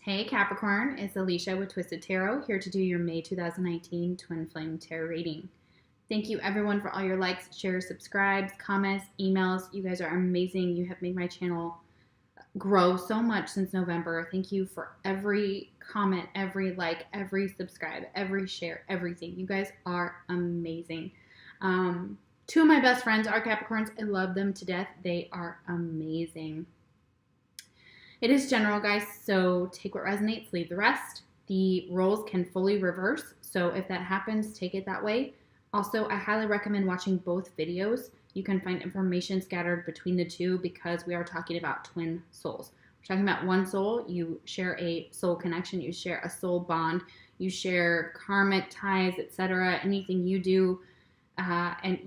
Hey Capricorn, it's Alicia with Twisted Tarot here to do your May 2019 Twin Flame Tarot reading. Thank you everyone for all your likes, shares, subscribes, comments, emails. You guys are amazing. You have made my channel grow so much since November. Thank you for every comment, every like, every subscribe, every share, everything. You guys are amazing. Two of my best friends are Capricorns. I love them to death. They are amazing. It is general, guys, so take what resonates, leave the rest. The roles can fully reverse, so if that happens, take it that way. Also, I highly recommend watching both videos. You can find information scattered between the two because we are talking about twin souls. We're talking about one soul. You share a soul connection. You share a soul bond. You share karmic ties, etc. Anything you do.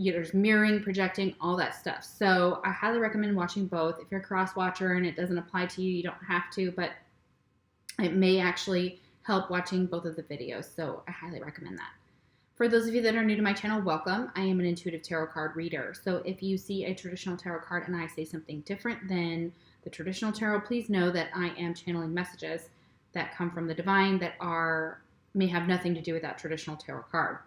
There's mirroring, projecting, all that stuff. So I highly recommend watching both. If you're a cross watcher and it doesn't apply to you, you don't have to, but it may actually help watching both of the videos. So I highly recommend that. For those of you that are new to my channel, welcome. I am an intuitive tarot card reader. So if you see a traditional tarot card and I say something different than the traditional tarot, please know that I am channeling messages that come from the divine that may have nothing to do with that traditional tarot card.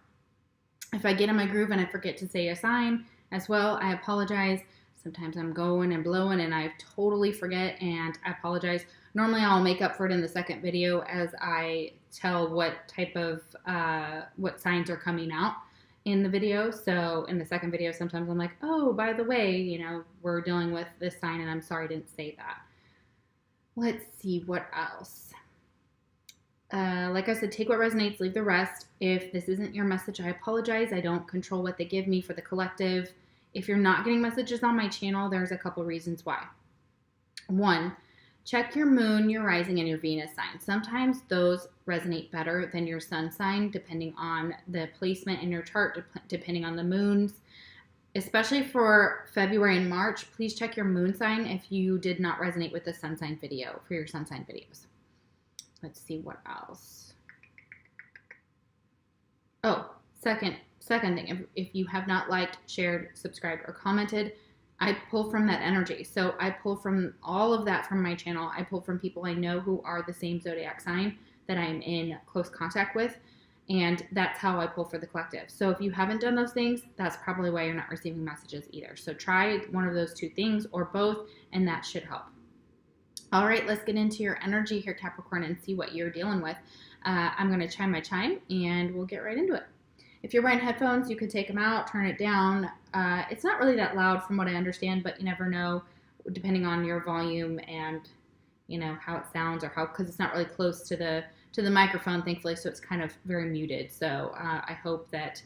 If I get in my groove and I forget to say a sign as well, I apologize. Sometimes I'm going and blowing and I totally forget, and I apologize. Normally I'll make up for it in the second video as I tell what type of, what signs are coming out in the video. So in the second video, sometimes I'm like, oh, by the way, we're dealing with this sign and I'm sorry I didn't say that. Let's see what else. Like I said, take what resonates, leave the rest. If this isn't your message, I apologize. I don't control what they give me for the collective. If you're not getting messages on my channel, there's a couple reasons why. One, check your moon, your rising, and your Venus sign. Sometimes those resonate better than your sun sign, depending on the placement in your chart, depending on the moons. Especially for February and March, please check your moon sign if you did not resonate with the sun sign video for your sun sign videos. Let's see what else. Oh, second thing, if you have not liked, shared, subscribed, or commented, I pull from that energy. So I pull from all of that from my channel. I pull from people I know who are the same zodiac sign that I'm in close contact with. And that's how I pull for the collective. So if you haven't done those things, that's probably why you're not receiving messages either. So try one of those two things or both, and that should help. All right, let's get into your energy here, Capricorn, and see what you're dealing with. I'm going to chime my chime, and we'll get right into it. If you're wearing headphones, you could take them out, turn it down. It's not really that loud from what I understand, but you never know, depending on your volume and how it sounds, or because it's not really close to the microphone, thankfully, so it's kind of very muted. So I hope that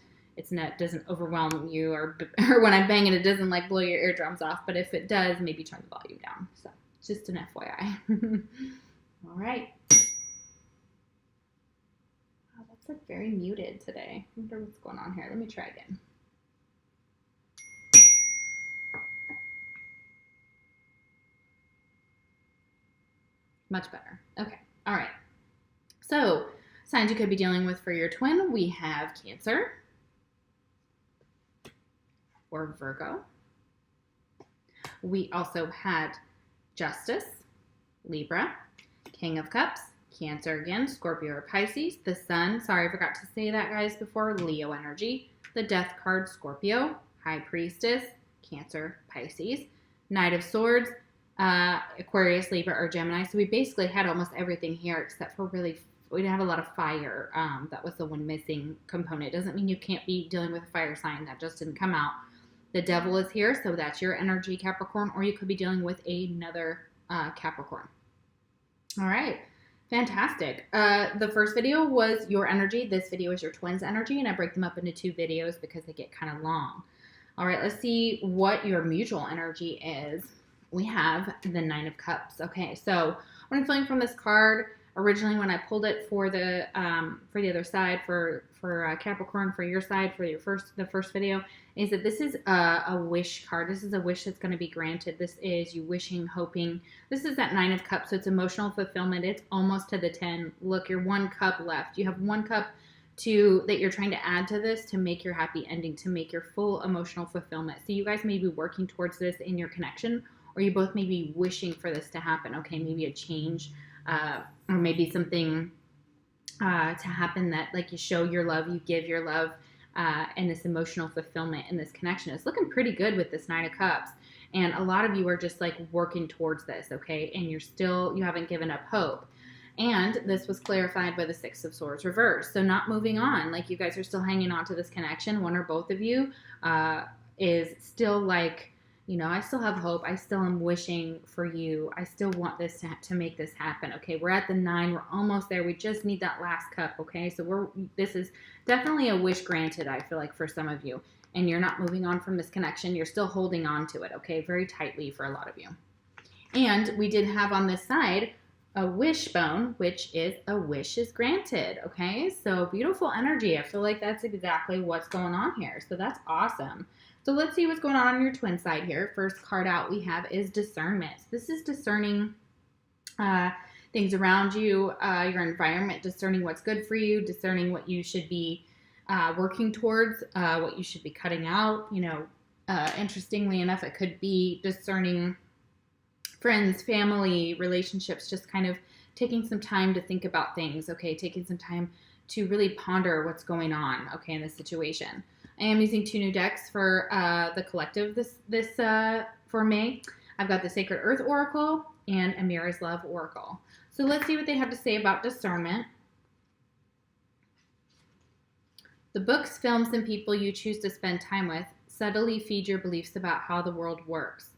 doesn't overwhelm you, or when I'm banging, it doesn't blow your eardrums off. But if it does, maybe turn the volume down. So. Just an FYI. All right. Wow, that's very muted today. I wonder what's going on here. Let me try again. Much better. Okay. All right. So, signs you could be dealing with for your twin. We have Cancer or Virgo. We also had Justice, Libra, King of Cups, Cancer again, Scorpio or Pisces, the Sun, sorry I forgot to say that guys before, Leo energy, the Death card, Scorpio, High Priestess, Cancer, Pisces, Knight of Swords, Aquarius, Libra, or Gemini. So we basically had almost everything here except for we didn't have a lot of fire. That was the one missing component. It doesn't mean you can't be dealing with a fire sign. That just didn't come out. The Devil is here, so that's your energy, Capricorn, or you could be dealing with another Capricorn. All right, fantastic. The first video was your energy. This video is your twin's energy, and I break them up into two videos because they get kind of long. All right, let's see what your mutual energy is. We have the Nine of Cups. Okay, so what I'm feeling from this card, originally when I pulled it for the other side, for Capricorn, for your side, for the first video, is that this is a wish card. This is a wish that's going to be granted. This is you wishing, hoping. This is that Nine of Cups, so it's emotional fulfillment. It's almost to the 10. Look, you're one cup left. You have one cup that you're trying to add to this to make your happy ending, to make your full emotional fulfillment. So you guys may be working towards this in your connection, or you both may be wishing for this to happen. Okay, maybe a change or maybe something to happen that, like, you show your love, you give your love, and this emotional fulfillment and this connection. It's looking pretty good with this Nine of Cups. And a lot of you are just like working towards this, okay? And you haven't given up hope. And this was clarified by the Six of Swords reversed. So not moving on. Like, you guys are still hanging on to this connection. One or both of you is still like, I still have hope. I still am wishing for you. I still want this to make this happen. Okay, we're at the 9. We're almost there. We just need that last cup. Okay, so this is definitely a wish granted, I feel like, for some of you. And you're not moving on from this connection. You're still holding on to it, okay, very tightly for a lot of you. And we did have on this side a wishbone, which is a wish is granted, okay? So beautiful energy. I feel like that's exactly what's going on here. So that's awesome. So let's see what's going on your twin side here. First card out we have is discernment. This is discerning things around you, your environment, discerning what's good for you, discerning what you should be working towards, what you should be cutting out. Interestingly enough, it could be discerning friends, family, relationships, just kind of taking some time to think about things, okay? Taking some time to really ponder what's going on, okay, in this situation. I am using 2 new decks for the collective for May. I've got the Sacred Earth Oracle and Amira's Love Oracle. So let's see what they have to say about discernment. The books, films, and people you choose to spend time with subtly feed your beliefs about how the world works.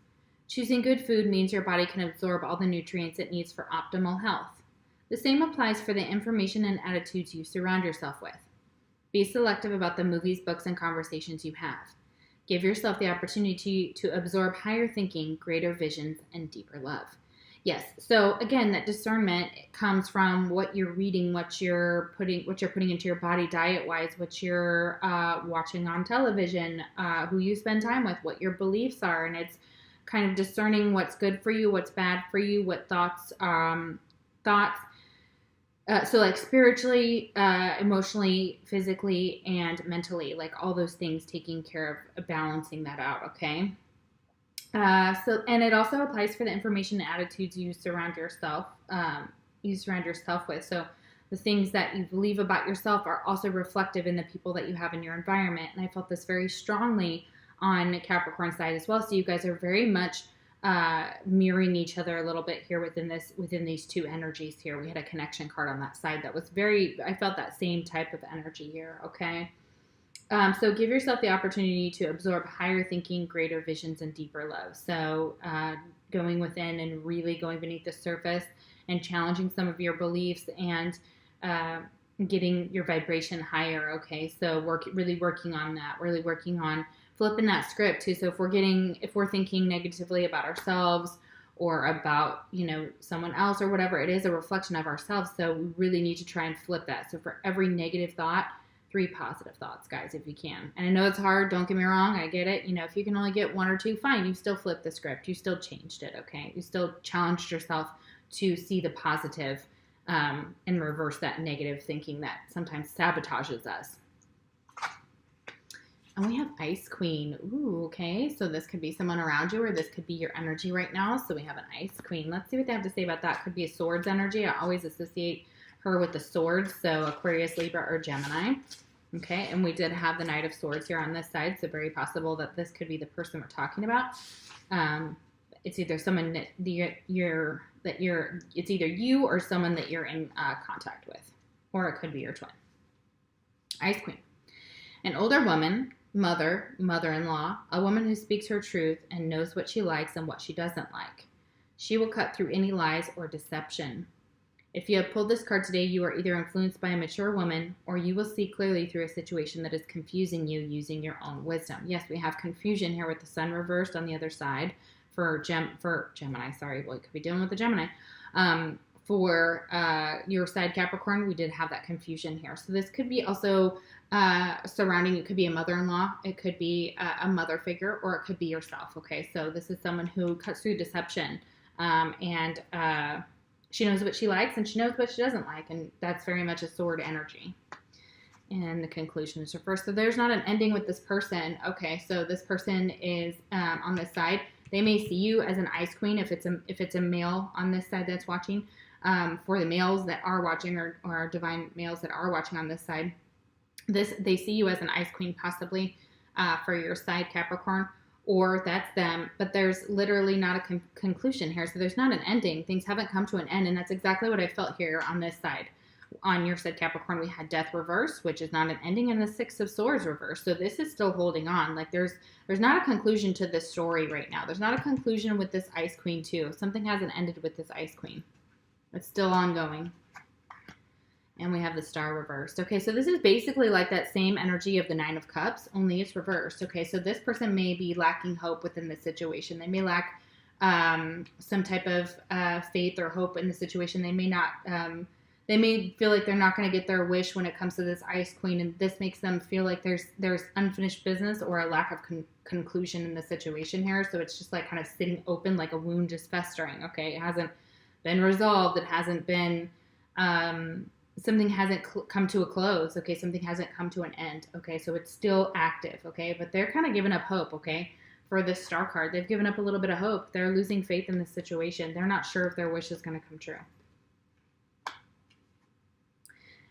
Choosing good food means your body can absorb all the nutrients it needs for optimal health. The same applies for the information and attitudes you surround yourself with. Be selective about the movies, books, and conversations you have. Give yourself the opportunity to absorb higher thinking, greater visions, and deeper love. Yes, so again, that discernment comes from what you're reading, what you're putting into your body diet-wise, what you're watching on television, who you spend time with, what your beliefs are, and it's kind of discerning what's good for you, what's bad for you, what thoughts, so like spiritually, emotionally, physically, and mentally, like all those things, taking care of balancing that out, okay? And it also applies for the information and attitudes you surround yourself with. So the things that you believe about yourself are also reflective in the people that you have in your environment. And I felt this very strongly on Capricorn side as well. So you guys are very much mirroring each other a little bit here within these 2 energies here. We had a connection card on that side that was I felt that same type of energy here, okay? So give yourself the opportunity to absorb higher thinking, greater visions, and deeper love. So going within and really going beneath the surface and challenging some of your beliefs and getting your vibration higher, okay? So really working on that, really working on flipping that script too. So if we're thinking negatively about ourselves or about, someone else or whatever, it is a reflection of ourselves. So we really need to try and flip that. So for every negative thought, 3 positive thoughts, guys, if you can. And I know it's hard. Don't get me wrong. I get it. If you can only get 1 or 2, fine. You still flipped the script. You still changed it, okay? You still challenged yourself to see the positive and reverse that negative thinking that sometimes sabotages us. And we have Ice Queen. Ooh, okay. So this could be someone around you, or this could be your energy right now. So we have an Ice Queen. Let's see what they have to say about that. Could be a swords energy. I always associate her with the swords. So Aquarius, Libra, or Gemini. Okay. And we did have the Knight of Swords here on this side. So very possible that this could be the person we're talking about. It's either someone that it's either you or someone that you're in contact with, or it could be your twin. Ice Queen. An older woman, mother-in-law, a woman who speaks her truth and knows what she likes and what she doesn't like. She will cut through any lies or deception. If you have pulled this card today, you are either influenced by a mature woman, or you will see clearly through a situation that is confusing you using your own wisdom. Yes, we have confusion here with the sun reversed on the other side for Gemini. Sorry, well, you could be dealing with the Gemini. For your side Capricorn, we did have that confusion here. So this could be also surrounding, it could be a mother-in-law, it could be a mother figure, or it could be yourself, okay? So this is someone who cuts through deception, and she knows what she likes and she knows what she doesn't like, and that's very much a sword energy. And the conclusion is reversed. So there's not an ending with this person. Okay, so this person is on this side. They may see you as an ice queen if it's a male on this side that's watching. For the males that are watching, or divine males that are watching on this side, they see you as an ice queen possibly for your side, Capricorn, or that's them. But there's literally not a conclusion here. So there's not an ending. Things haven't come to an end. And that's exactly what I felt here on this side. On your side, Capricorn, we had death reverse, which is not an ending, and the Six of Swords reverse. So this is still holding on. Like there's not a conclusion to this story right now. There's not a conclusion with this Ice Queen too. Something hasn't ended with this Ice Queen. It's still ongoing. And we have the Star reversed. Okay, so this is basically like that same energy of the Nine of Cups, only it's reversed. Okay, so this person may be lacking hope within the situation. They may lack some type of faith or hope in the situation. They may not... they may feel like they're not going to get their wish when it comes to this Ice Queen, and this makes them feel like there's unfinished business or a lack of conclusion in the situation here. So it's just like kind of sitting open like a wound just festering. Okay, it hasn't been resolved. It hasn't been, something hasn't come to a close. Okay, something hasn't come to an end. Okay, so it's still active. Okay, but they're kind of giving up hope. Okay, for this Star card, they've given up a little bit of hope. They're losing faith in this situation. They're not sure if their wish is going to come true.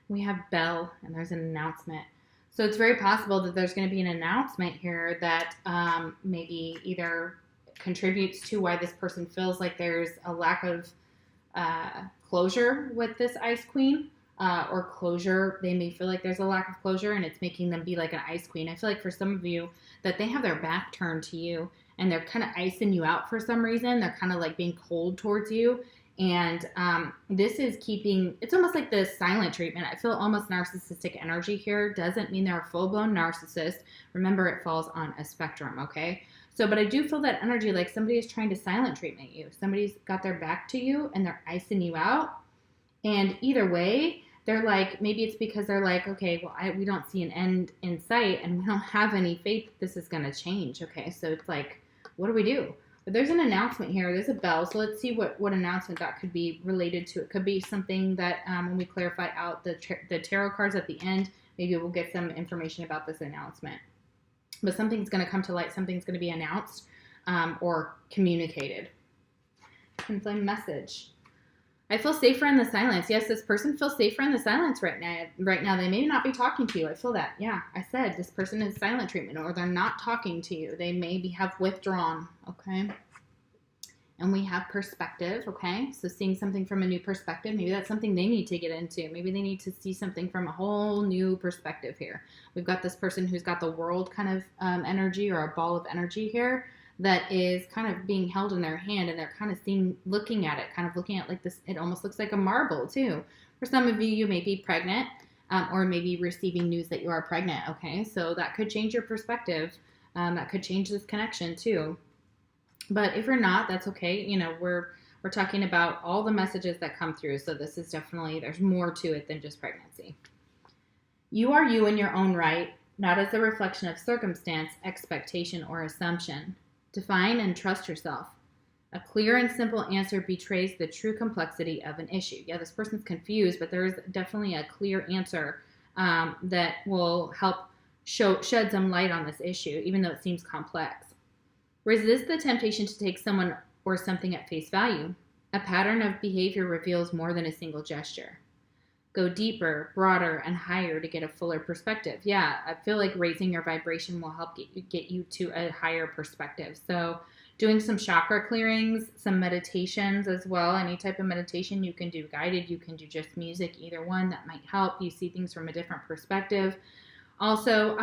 We have Bell, and there's an announcement. So it's very possible that there's going to be an announcement here that maybe either contributes to why this person feels like there's a lack of closure with this Ice Queen, or closure. They may feel like there's a lack of closure, and it's making them be like an Ice Queen. I feel like for some of you that they have their back turned to you, and they're kind of icing you out for some reason. They're kind of like being cold towards you. And this is keeping, it's almost like the silent treatment. I feel almost narcissistic energy here. Doesn't mean they're a full-blown narcissist. Remember, it falls on a spectrum, okay? So, but I do feel that energy like somebody is trying to silent treatment you. Somebody's got their back to you and they're icing you out. And either way, they're like, maybe it's because they're like, okay, well, we don't see an end in sight and we don't have any faith that this is going to change, okay? So it's like, what do we do? But there's an announcement here. There's a bell. So let's see what announcement that could be related to. It could be something that when we clarify out the tarot cards at the end, maybe we'll get some information about this announcement. But something's going to come to light. Something's going to be announced or communicated. Twin flame message. I feel safer in the silence. Yes, this person feels safer in the silence right now. Right now, they may not be talking to you. I feel that. Yeah, I said this person is silent treatment, or they're not talking to you. They maybe have withdrawn. Okay. And we have perspective. Okay. So seeing something from a new perspective, maybe that's something they need to get into. Maybe they need to see something from a whole new perspective here. We've got this person who's got the world kind of energy, or a ball of energy here, that is kind of being held in their hand, and they're kind of looking at it like this. It almost looks like a marble too. For some of you, you may be pregnant, or maybe receiving news that you are pregnant. Okay, so that could change your perspective. That could change this connection too. But if you're not, that's okay. You know, we're talking about all the messages that come through. So this is definitely, there's more to it than just pregnancy. You are you in your own right, not as a reflection of circumstance, expectation, or assumption. Define and trust yourself. A clear and simple answer betrays the true complexity of an issue. Yeah, this person's confused, but there is definitely a clear answer that will help shed some light on this issue, even though it seems complex. Resist the temptation to take someone or something at face value. A pattern of behavior reveals more than a single gesture. Go deeper, broader, and higher to get a fuller perspective. Yeah, I feel like raising your vibration will help get you to a higher perspective. So doing some chakra clearings, some meditations as well. Any type of meditation you can do, guided, you can do just music, either one, that might help you see things from a different perspective. Also,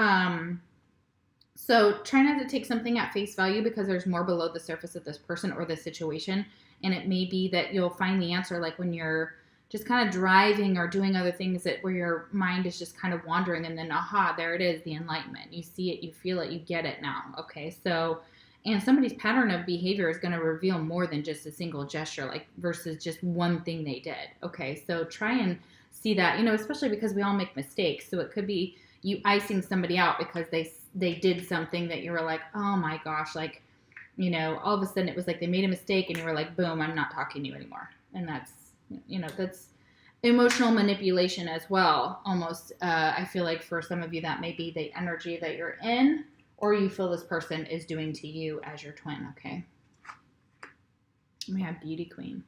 so try not to take something at face value, because there's more below the surface of this person or this situation. And it may be that you'll find the answer like when you're just kind of driving or doing other things where your mind is just kind of wandering, and then, aha, there it is, the enlightenment. You see it, you feel it, you get it now. Okay, so, and somebody's pattern of behavior is going to reveal more than just a single gesture, like versus just one thing they did. Okay, so try and see that, especially because we all make mistakes. So it could be you icing somebody out because they did something that you were like, oh my gosh, like, all of a sudden it was like they made a mistake and you were like, boom, I'm not talking to you anymore. And that's emotional manipulation as well. Almost, I feel like for some of you, that may be the energy that you're in, or you feel this person is doing to you as your twin, okay? We have beauty queen.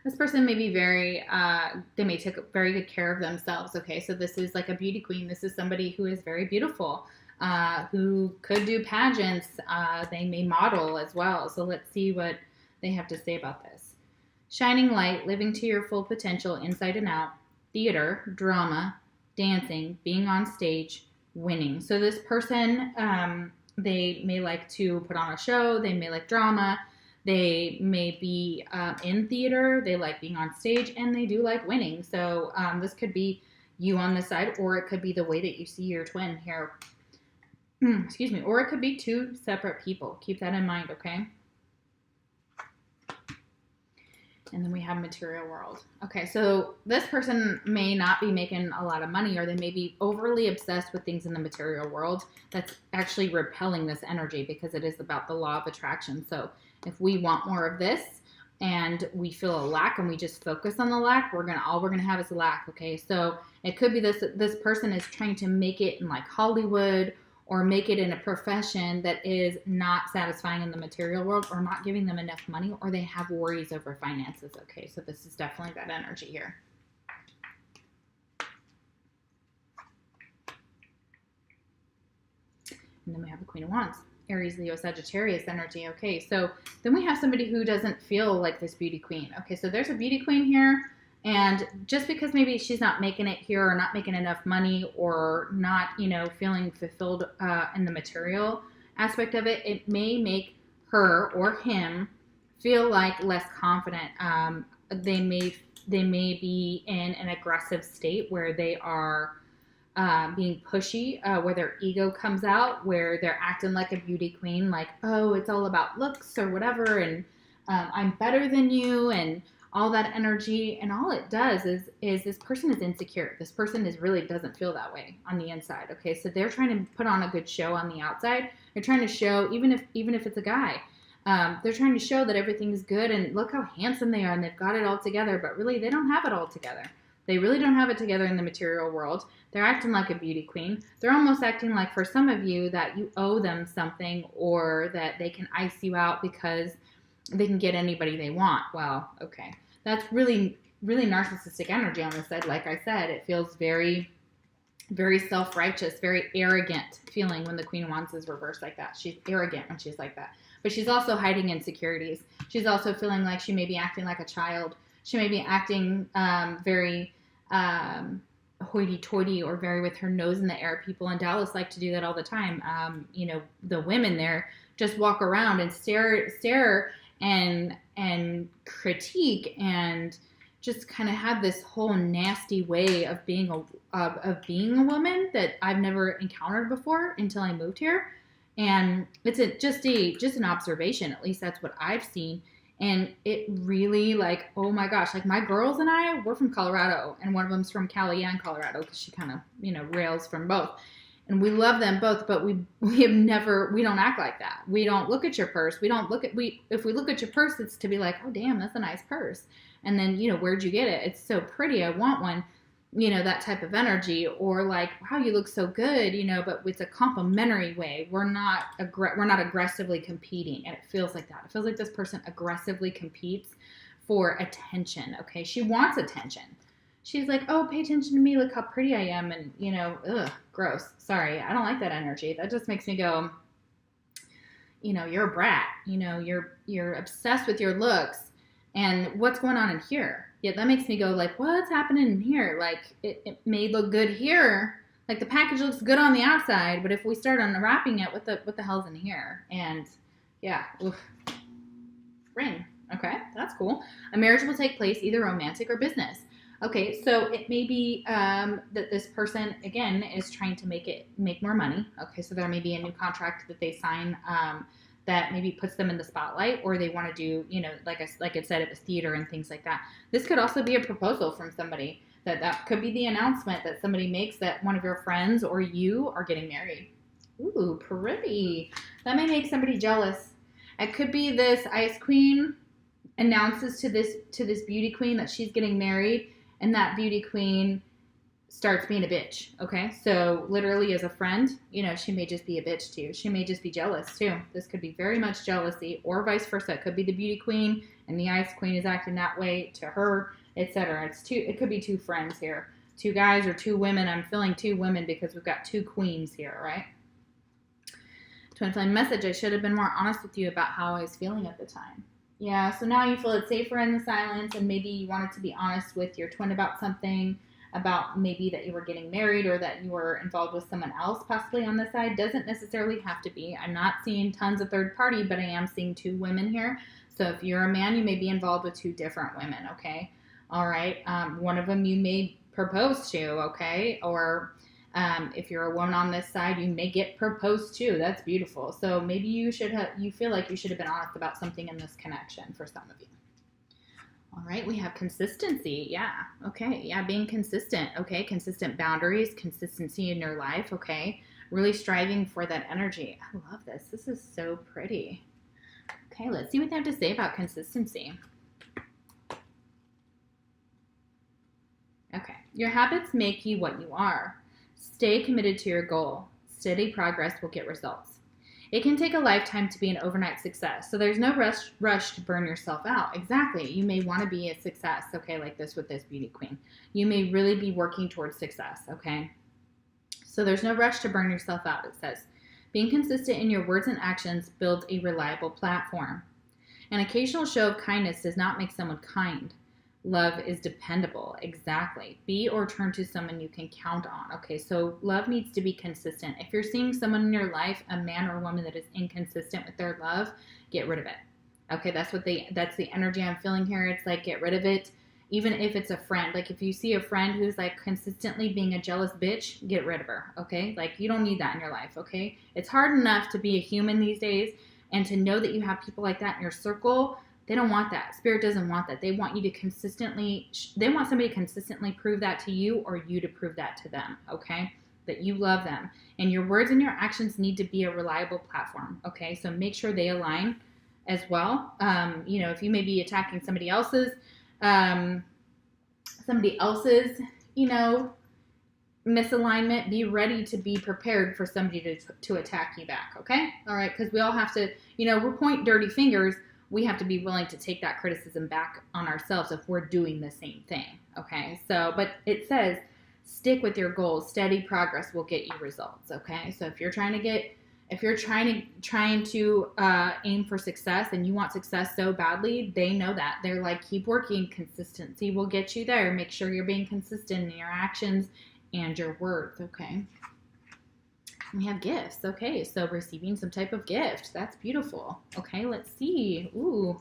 This person may be very, they may take very good care of themselves. Okay, so this is like a beauty queen. This is somebody who is very beautiful, who could do pageants. They may model as well. So let's see what they have to say about this. Shining light, living to your full potential inside and out, theater, drama, dancing, being on stage, winning. So this person, they may like to put on a show. They may like drama. They may be in theater, they like being on stage, and they do like winning. So this could be you on this side, or it could be the way that you see your twin here. Excuse me. Or it could be two separate people. Keep that in mind, okay? And then we have material world. Okay, so this person may not be making a lot of money, or they may be overly obsessed with things in the material world. That's actually repelling this energy, because it is about the law of attraction. So if we want more of this and we feel a lack and we just focus on the lack, all we're gonna have is a lack. Okay, so it could be this person is trying to make it in like Hollywood, or make it in a profession that is not satisfying in the material world, or not giving them enough money, or they have worries over finances. Okay, so this is definitely that energy here. And then we have the Queen of Wands, Aries, Leo, Sagittarius energy. Okay, so then we have somebody who doesn't feel like this beauty queen. Okay, so there's a beauty queen here. And just because maybe she's not making it here, or not making enough money, or not, feeling fulfilled in the material aspect of it, it may make her or him feel like less confident. They may be in an aggressive state where they are being pushy, where their ego comes out, where they're acting like a beauty queen, like, oh, it's all about looks or whatever, and I'm better than you, and all that energy. And all it does is this person is insecure. This person really doesn't feel that way on the inside. Okay, so they're trying to put on a good show on the outside. They're trying to show, even if it's a guy, they're trying to show that everything's good and look how handsome they are and they've got it all together. But really, they don't have it all together. They really don't have it together in the material world. They're acting like a beauty queen. They're almost acting like, for some of you, that you owe them something, or that they can ice you out because they can get anybody they want. Well, okay. That's really, really narcissistic energy on this side. Like I said, it feels very, very self-righteous, very arrogant feeling when the Queen of Wands is reversed like that. She's arrogant when she's like that. But she's also hiding insecurities. She's also feeling like she may be acting like a child. She may be acting very hoity-toity, or very with her nose in the air. People in Dallas like to do that all the time. The women there just walk around and stare and critique, and just kind of have this whole nasty way of being a woman that I've never encountered before until I moved here. And it's just an observation. At least that's what I've seen. And it really, like, oh my gosh, like my girls and I, we're from Colorado, and one of them's from Cali and Colorado, because she kind of, rails from both. And we love them both, but we don't act like that. We don't look at your purse. If we look at your purse, it's to be like, oh, damn, that's a nice purse. And then, where'd you get it? It's so pretty. I want one, that type of energy. Or like, wow, you look so good, but it's a complimentary way. We're not aggressively competing. And it feels like that. It feels like this person aggressively competes for attention. Okay. She wants attention. She's like, oh, pay attention to me. Look how pretty I am. And, ugh, gross. Sorry. I don't like that energy. That just makes me go, you're a brat. You're obsessed with your looks. And what's going on in here? Yeah, that makes me go like, what's happening in here? Like, it may look good here. Like, the package looks good on the outside. But if we start unwrapping it, what the hell's in here? And, yeah, oof. Ring. Okay, that's cool. A marriage will take place, either romantic or business. Okay, so it may be that this person, again, is trying to make more money. Okay, so there may be a new contract that they sign that maybe puts them in the spotlight, or they want to do, like I said, it was theater and things like that. This could also be a proposal from somebody. That could be the announcement that somebody makes that one of your friends or you are getting married. Ooh, pretty. That may make somebody jealous. It could be this Ice Queen announces to this beauty queen that she's getting married, and that beauty queen starts being a bitch. Okay, so literally as a friend, she may just be a bitch to you. She may just be jealous too. This could be very much jealousy, or vice versa. It could be the beauty queen and the Ice Queen is acting that way to her, etc. It could be two friends here. Two guys or two women. I'm feeling two women because we've got two queens here, right? Twin Flame message, I should have been more honest with you about how I was feeling at the time. Yeah, so now you feel it's safer in the silence, and maybe you wanted to be honest with your twin about something, about maybe that you were getting married or that you were involved with someone else possibly on the side. Doesn't necessarily have to be. I'm not seeing tons of third party, but I am seeing two women here. So if you're a man, you may be involved with two different women, okay? All right. One of them you may propose to, okay? Or if you're a woman on this side, you may get proposed to. That's beautiful. So maybe you feel like you should have been honest about something in this connection for some of you. All right, we have consistency. Yeah, okay. Yeah, being consistent. Okay, consistent boundaries, consistency in your life. Okay, really striving for that energy. I love this. This is so pretty. Okay, let's see what they have to say about consistency. Okay, your habits make you what you are. Stay committed to your goal. Steady progress will get results. It can take a lifetime to be an overnight success, so there's no rush to burn yourself out. Exactly. You may want to be a success, okay, like this with this beauty queen. You may really be working towards success, okay? So there's no rush to burn yourself out, it says. Being consistent in your words and actions builds a reliable platform. An occasional show of kindness does not make someone kind. Love is dependable. Exactly. Be or turn to someone you can count on. Okay, so love needs to be consistent. If you're seeing someone in your life, a man or a woman that is inconsistent with their love, get rid of it. Okay, that's the energy I'm feeling here. It's like, get rid of it. Even if it's a friend. Like if you see a friend who's like consistently being a jealous bitch, get rid of her. Okay, like you don't need that in your life. Okay, it's hard enough to be a human these days, and to know that you have people like that in your circle. They don't want that. Spirit doesn't want that. They want you to they want somebody to consistently prove that to you, or you to prove that to them, okay? That you love them. And your words and your actions need to be a reliable platform, okay? So make sure they align as well. If you may be attacking somebody else's, misalignment, be ready to be prepared for somebody to attack you back, okay? All right, because we all have to, we're point dirty fingers. We have to be willing to take that criticism back on ourselves if we're doing the same thing, okay? So, but it says, stick with your goals. Steady progress will get you results, okay? So if you're trying to aim for success and you want success so badly, they know that. They're like, keep working. Consistency will get you there. Make sure you're being consistent in your actions and your words, okay? We have gifts. Okay, so receiving some type of gift. That's beautiful. Okay, let's see. Ooh,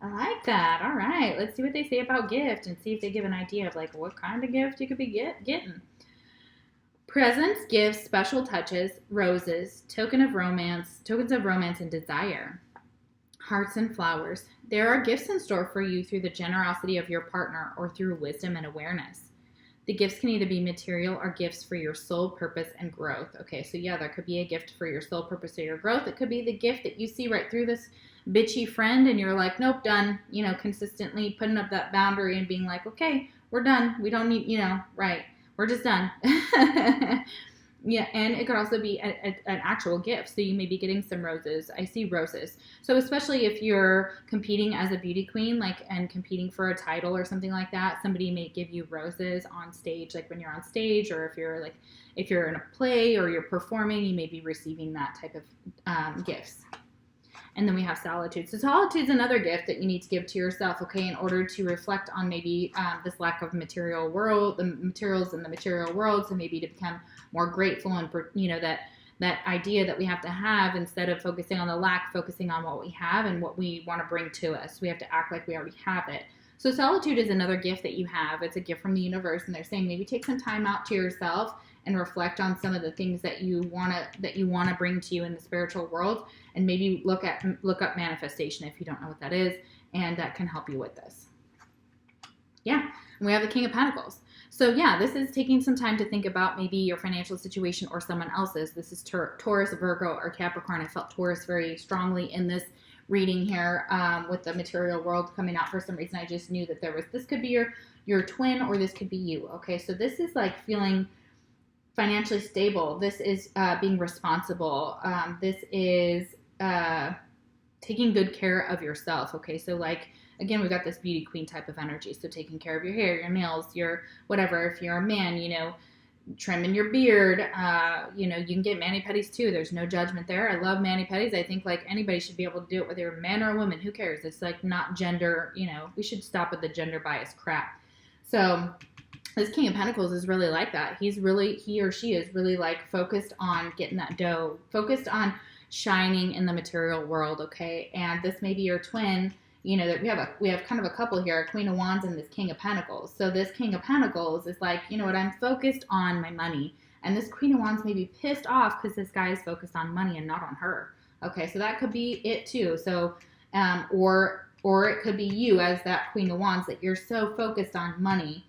I like that. All right, let's see what they say about gift and see if they give an idea of like what kind of gift you could be getting. Presents, gifts, special touches, roses, tokens of romance and desire. Hearts and flowers. There are gifts in store for you through the generosity of your partner or through wisdom and awareness. The gifts can either be material or gifts for your soul purpose and growth. Okay, so yeah, there could be a gift for your soul purpose or your growth. It could be the gift that you see right through this bitchy friend and you're like, nope, done. Consistently putting up that boundary and being like, okay, we're done. We don't need, right. We're just done. Yeah, and it could also be an actual gift. So you may be getting some roses. I see roses. So especially if you're competing as a beauty queen, and competing for a title or something like that, somebody may give you roses on stage, like when you're on stage, or if you're in a play or you're performing, you may be receiving that type of gifts. And then we have solitude. So solitude is another gift that you need to give to yourself, okay, in order to reflect on maybe this lack of the materials in the material world. So maybe to become more grateful and, that idea that we have to have, instead of focusing on the lack, focusing on what we have and what we want to bring to us. We have to act like we already have it. So solitude is another gift that you have. It's a gift from the universe, and they're saying maybe take some time out to yourself and reflect on some of the things that you want to bring to you in the spiritual world, and maybe look up manifestation if you don't know what that is, and that can help you with this. Yeah, and we have the King of Pentacles. So yeah, this is taking some time to think about maybe your financial situation or someone else's. This is Taurus, Virgo, or Capricorn. I felt Taurus very strongly in this reading here with the material world coming out. For some reason, I just knew that this could be your twin, or this could be you. Okay, so this is like feeling financially stable. This is being responsible. This is taking good care of yourself. Okay, so like again, we've got this beauty queen type of energy. So taking care of your hair, your nails, your whatever. If you're a man, you know, trimming your beard, you know, you can get mani-pedis too. There's no judgment there. I love mani-pedis. I think like anybody should be able to do it, whether you're a man or a woman. Who cares? It's like not gender, you know, we should stop with the gender bias crap. So this King of Pentacles is really like that. He or she is really like focused on getting that dough, focused on shining in the material world, okay? And this may be your twin. You know, that we have kind of a couple here, a Queen of Wands and this King of Pentacles. So this King of Pentacles is like, you know what, I'm focused on my money. And this Queen of Wands may be pissed off because this guy is focused on money and not on her. Okay, so that could be it too. So, or it could be you as that Queen of Wands, that you're so focused on money.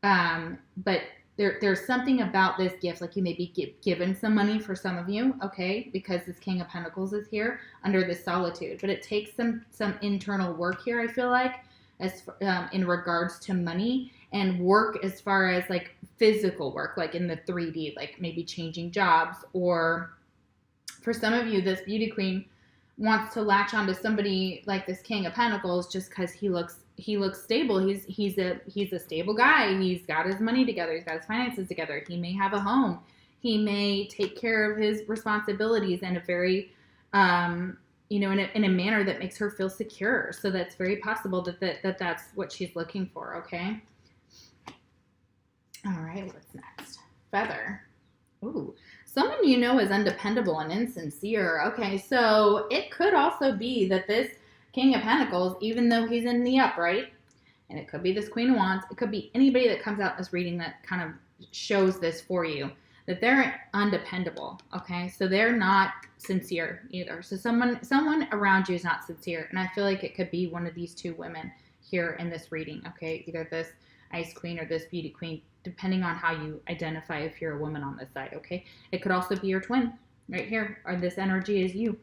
But there's something about this gift, like you may be given some money for some of you, okay, because this King of Pentacles is here under this Solitude. But it takes some internal work here, I feel like, as in regards to money, and work as far as like physical work, like in the 3D, like maybe changing jobs. Or for some of you, this beauty queen wants to latch onto somebody like this King of Pentacles just because he looks stable. He's a stable guy. He's got his money together. He's got his finances together. He may have a home. He may take care of his responsibilities in a very, you know, in a manner that makes her feel secure. So that's very possible that's what she's looking for. Okay. All right. What's next? Feather. Ooh. Someone you know is undependable and insincere. Okay. So it could also be that this King of Pentacles, even though he's in the upright, and it could be this Queen of Wands, it could be anybody that comes out in this reading that kind of shows this for you, that they're undependable, okay? So they're not sincere either. So someone around you is not sincere, and I feel like it could be one of these two women here in this reading, okay? Either this Ice Queen or this Beauty Queen, depending on how you identify if you're a woman on this side, okay? It could also be your twin right here, or this energy is you.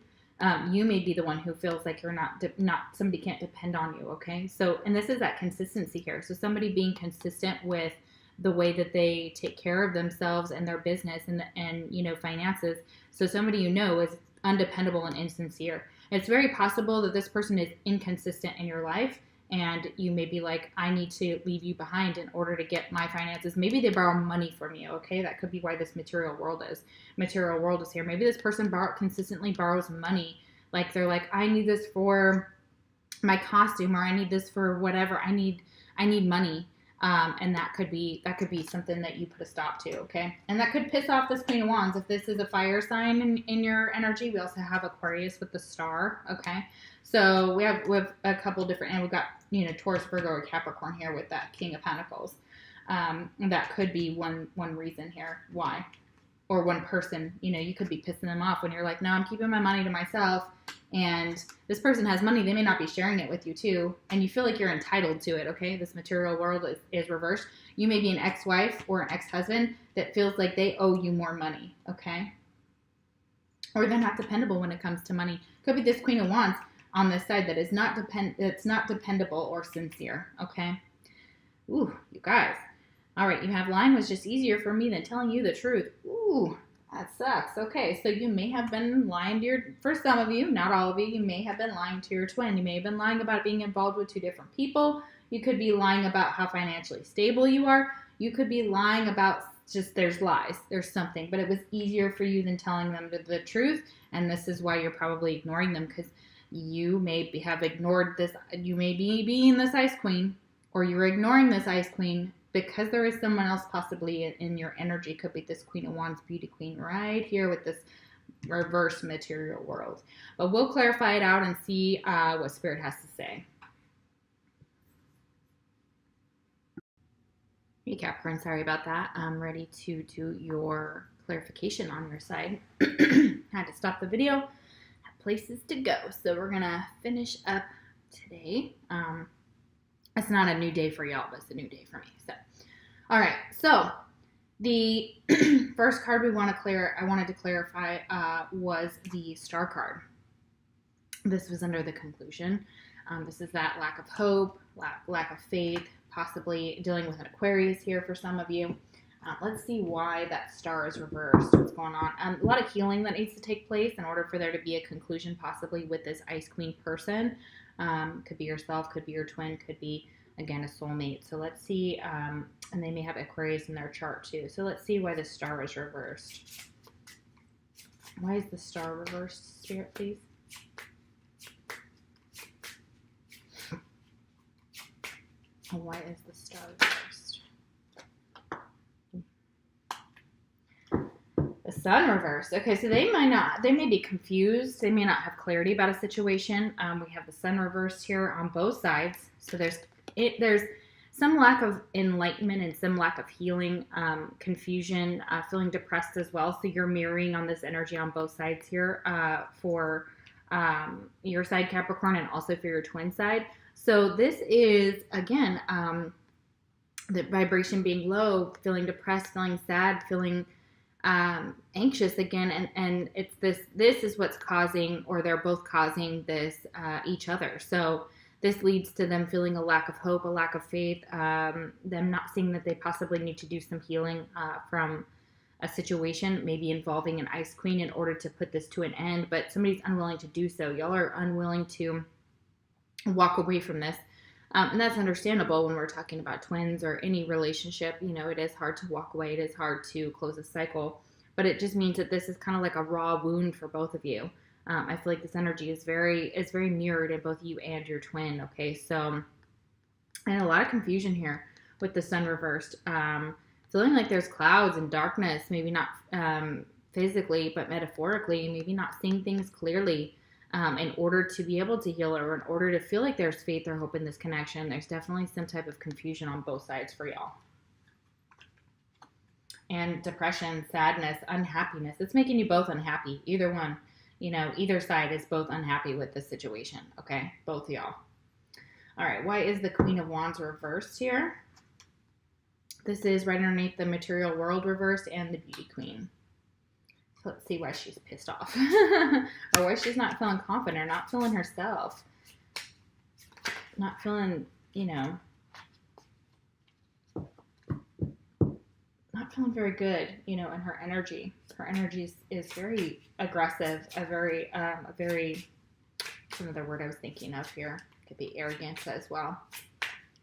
You may be the one who feels like you're not somebody can't depend on you, okay? So, and this is that consistency here. So somebody being consistent with the way that they take care of themselves and their business and you know, finances. So somebody you know is undependable and insincere. It's very possible that this person is inconsistent in your life, and you may be like, I need to leave you behind in order to get my finances. Maybe they borrow money from you, okay? That could be why this material world is here. Maybe this person consistently borrows money. Like they're like, I need this for my costume, or I need this for whatever. I need money. And that could be something that you put a stop to, okay? And that could piss off this Queen of Wands. If this is a fire sign in your energy, we also have Aquarius with the star, okay? So we have a couple different, and we've got, you know, Taurus, Virgo, or Capricorn here with that King of Pentacles. That could be one reason here why. Or one person, you know, you could be pissing them off when you're like, no, I'm keeping my money to myself. And this person has money. They may not be sharing it with you too. And you feel like you're entitled to it, okay? This material world is reversed. You may be an ex-wife or an ex-husband that feels like they owe you more money, okay? Or they're not dependable when it comes to money. Could be this Queen of Wands on this side that is not dependable or sincere, okay? Ooh, you guys. All right, you have lying was just easier for me than telling you the truth. Ooh, that sucks. Okay, so you may have been lying to for some of you, not all of you may have been lying to your twin. You may have been lying about being involved with two different people. You could be lying about how financially stable you are. You could be lying about just there's lies. There's something, but it was easier for you than telling them the truth, and this is why you're probably ignoring them, because you may have ignored this. You may be being this Ice Queen, or you're ignoring this Ice Queen because there is someone else possibly in your energy. Could be this Queen of Wands, Beauty Queen right here with this reverse material world. But we'll clarify it out and see what Spirit has to say. Hey Capricorn, sorry about that. I'm ready to do your clarification on your side. Had to stop the video. Have places to go. So we're going to finish up today. It's not a new day for y'all, but it's a new day for me. So, all right. So the first card I wanted to clarify was the Star card. This was under the conclusion. This is that lack of hope, lack of faith, possibly dealing with an Aquarius here for some of you. Let's see why that Star is reversed. What's going on? A lot of healing that needs to take place in order for there to be a conclusion, possibly with this Ice Queen person. Could be yourself, could be your twin, could be, again, a soulmate. So let's see, and they may have Aquarius in their chart too. So let's see why the star is reversed. Why is the star reversed, Spirit, please? Why is the star reversed? The sun reversed. Okay, so they may be confused. They may not have clarity about a situation. We have the sun reversed here on both sides. So there's some lack of enlightenment and some lack of healing, confusion, feeling depressed as well. So you're mirroring on this energy on both sides here for your side, Capricorn, and also for your twin side. So this is, again, the vibration being low, feeling depressed, feeling sad, feeling anxious again. And it's this is what's causing, or they're both causing this each other. So this leads to them feeling a lack of hope, a lack of faith, them not seeing that they possibly need to do some healing from a situation, maybe involving an Ice Queen, in order to put this to an end. But somebody's unwilling to do so. Y'all are unwilling to walk away from this. And that's understandable when we're talking about twins or any relationship. You know, it is hard to walk away. It is hard to close a cycle. But it just means that this is kind of like a raw wound for both of you. I feel like this energy is very mirrored in both you and your twin. Okay, so, and a lot of confusion here with the sun reversed. Feeling like there's clouds and darkness, maybe not physically, but metaphorically, maybe not seeing things clearly. In order to be able to heal, or in order to feel like there's faith or hope in this connection, there's definitely some type of confusion on both sides for y'all. And depression, sadness, unhappiness. It's making you both unhappy. Either one, you know, either side is both unhappy with this situation. Okay, both y'all. All right, why is the Queen of Wands reversed here? This is right underneath the material world reversed and the Beauty Queen. So let's see why she's pissed off or why she's not feeling confident, or not feeling herself, not feeling, you know, not feeling very good, you know, in her energy. Her energy is very aggressive, a very, what's another word I was thinking of here? Could be arrogant as well.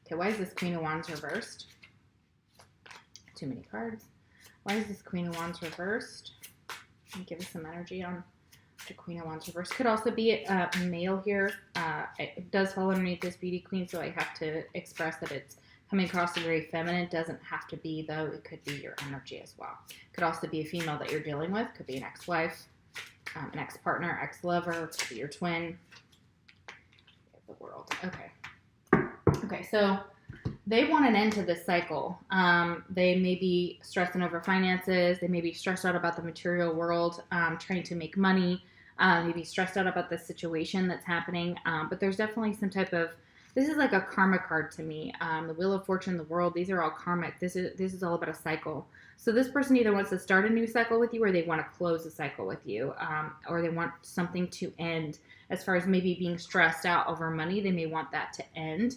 Okay, why is this Queen of Wands reversed? Too many cards. Why is this Queen of Wands reversed? Give us some energy on the Queen of Wands reverse. Could also be a male here. It does fall underneath this Beauty Queen, so I have to express that it's coming across as very feminine. It doesn't have to be, though. It could be your energy as well. Could also be a female that you're dealing with. Could be an ex-wife, an ex-partner, ex-lover. Could be your twin. The world. Okay, so they want an end to this cycle. They may be stressing over finances. They may be stressed out about the material world, trying to make money. Maybe stressed out about the situation that's happening. But there's definitely some type of, this is like a karma card to me. The Wheel of Fortune, the world, these are all karmic. This is all about a cycle. So this person either wants to start a new cycle with you, or they want to close a cycle with you, or they want something to end. As far as maybe being stressed out over money, they may want that to end.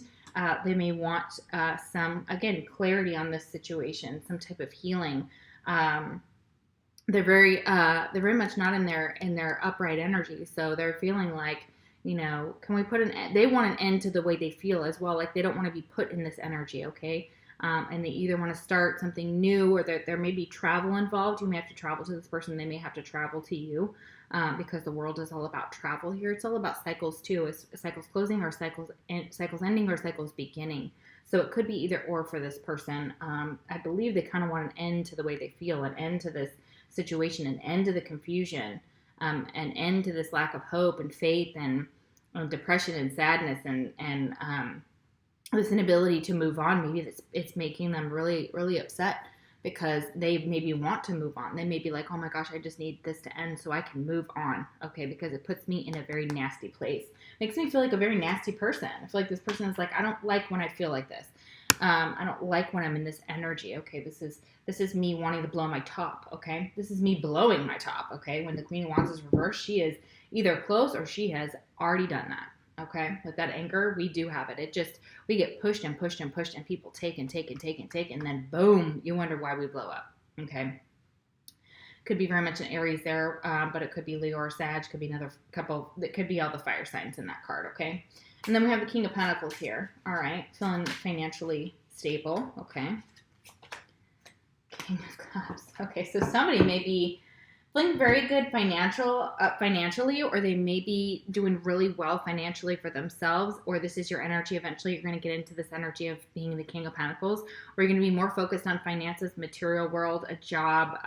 They may want some, again, clarity on this situation, some type of healing. They're very much not in their upright energy, so they're feeling like, you know, can we put they want an end to the way they feel as well. Like they don't want to be put in this energy, okay? And they either want to start something new, or there may be travel involved. You may have to travel to this person. They may have to travel to you. Because the world is all about travel here. It's all about cycles too. Is cycles closing, or cycles ending, or cycles beginning? So it could be either or for this person. I believe they kind of want an end to the way they feel, an end to this situation, an end to the confusion, an end to this lack of hope and faith, and depression and sadness, and this inability to move on. Maybe it's making them really, really upset, because they maybe want to move on. They may be like, oh my gosh, I just need this to end so I can move on, okay? Because it puts me in a very nasty place. Makes me feel like a very nasty person. I feel like this person is like, I don't like when I feel like this. I don't like when I'm in this energy, okay? This is me wanting to blow my top, okay? This is me blowing my top, okay? When the Queen of Wands is reversed, she is either close or she has already done that. Okay, with that anger, we do have it. We get pushed and pushed and pushed, and people take and take and take and take, and then boom, you wonder why we blow up. Okay, could be very much an Aries there, but it could be Leo or Sag. Could be another couple. That could be all the fire signs in that card. Okay, And then we have the King of Pentacles here. All right. Feeling financially stable. Okay. King of Cups. Okay. So somebody may be feeling very good financially, or they may be doing really well financially for themselves, or this is your energy. Eventually, you're going to get into this energy of being the King of Pentacles, where you're going to be more focused on finances, material world, a job,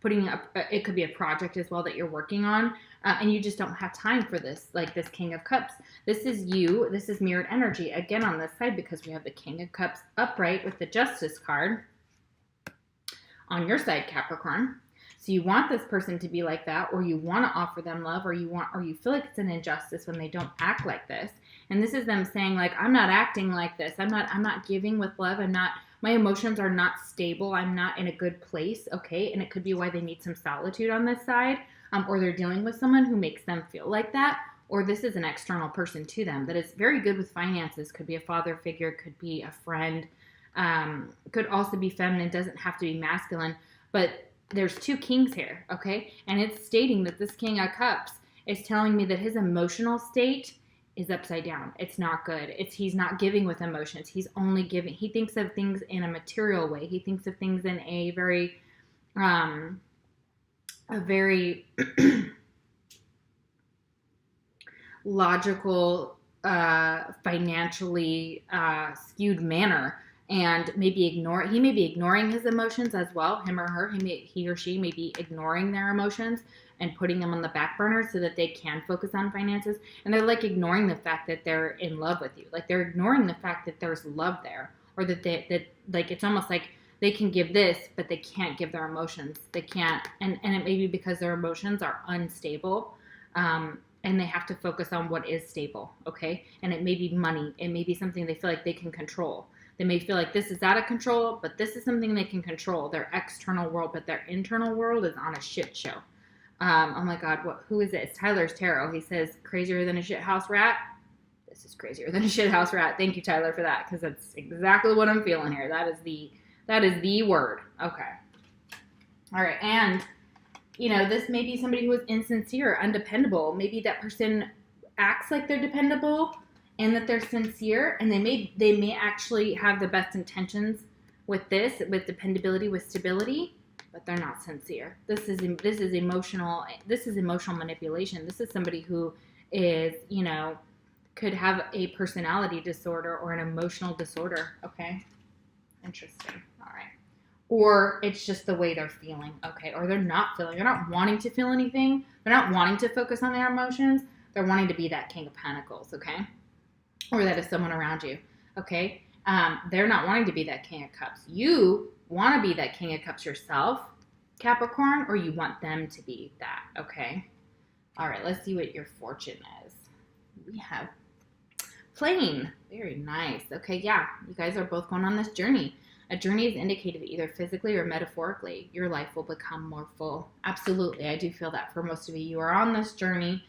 putting up, it could be a project as well that you're working on, and you just don't have time for this, like this King of Cups. This is you. This is mirrored energy, again, on this side, because we have the King of Cups upright with the Justice card on your side, Capricorn. So you want this person to be like that, or you want to offer them love, or you feel like it's an injustice when they don't act like this. And this is them saying, like, I'm not acting like this. I'm not giving with love. My emotions are not stable. I'm not in a good place. Okay. And it could be why they need some solitude on this side, or they're dealing with someone who makes them feel like that. Or this is an external person to them that is very good with finances. Could be a father figure, could be a friend, could also be feminine, doesn't have to be masculine, but there's two kings here, okay? And it's stating that this King of Cups is telling me that his emotional state is upside down. It's not good. He's not giving with emotions. He's only giving. He thinks of things in a material way. He thinks of things in a very logical, financially skewed manner. And he may be ignoring his emotions as well, him or her. He or she may be ignoring their emotions and putting them on the back burner so that they can focus on finances. And they're like ignoring the fact that they're in love with you. Like they're ignoring the fact that there's love there, or that like it's almost like they can give this, but they can't give their emotions. They can't, and it may be because their emotions are unstable. And they have to focus on what is stable, okay? And it may be money. It may be something they feel like they can control. They may feel like this is out of control, but this is something they can control, their external world, but their internal world is on a shit show. Oh my God, who is it? It's Tyler's Tarot. He says, crazier than a shit house rat. This is crazier than a shit house rat. Thank you, Tyler, for that, because that's exactly what I'm feeling here. That is the word. Okay. All right. And, this may be somebody who is insincere, undependable. Maybe that person acts like they're dependable, and that they're sincere, and they may actually have the best intentions with dependability, with stability, but they're not sincere. This is emotional manipulation. This is somebody who is, could have a personality disorder or an emotional disorder. Okay. Interesting. All right. Or it's just the way they're feeling. Okay. Or they're not wanting to feel anything. They're not wanting to focus on their emotions. They're wanting to be that King of Pentacles. Okay. Or that is someone around you, okay? They're not wanting to be that King of Cups. You want to be that King of Cups yourself, Capricorn, or you want them to be that, okay? All right, let's see what your fortune is. We have Plane. Very nice. Okay, yeah, you guys are both going on this journey. A journey is indicated either physically or metaphorically. Your life will become more full. Absolutely, I do feel that for most of you. You are on this journey.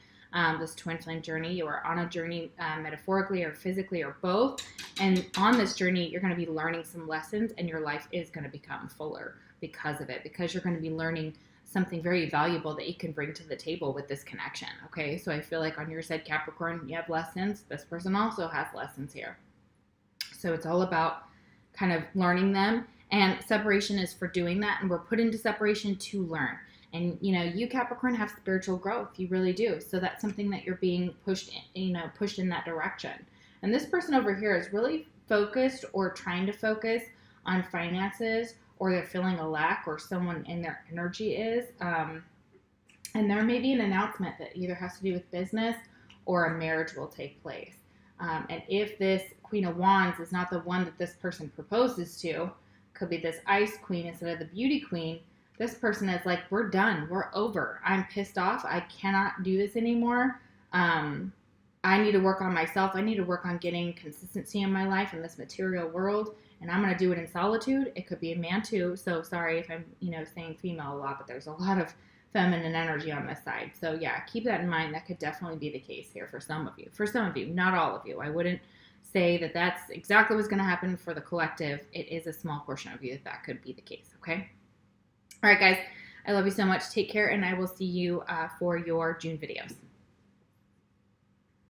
This twin flame journey. You are on a journey metaphorically or physically or both. And on this journey, you're going to be learning some lessons, and your life is going to become fuller because of it, because you're going to be learning something very valuable that you can bring to the table with this connection. Okay. So I feel like on your side, Capricorn, you have lessons. This person also has lessons here. So it's all about kind of learning them, and separation is for doing that. And we're put into separation to learn. And, you Capricorn have spiritual growth. You really do. So that's something that you're being pushed in that direction. And this person over here is really focused or trying to focus on finances, or they're feeling a lack, or someone in their energy is. And there may be an announcement that either has to do with business or a marriage will take place. And if this Queen of Wands is not the one that this person proposes to, could be this Ice Queen instead of the Beauty Queen. This person is like, we're done. We're over. I'm pissed off. I cannot do this anymore. I need to work on myself. I need to work on getting consistency in my life in this material world. And I'm going to do it in solitude. It could be a man too. So sorry if I'm, saying female a lot, but there's a lot of feminine energy on this side. So yeah, keep that in mind. That could definitely be the case here for some of you. For some of you, not all of you. I wouldn't say that that's exactly what's going to happen for the collective. It is a small portion of you that could be the case. Okay. All right, guys, I love you so much. Take care, and I will see you for your June videos.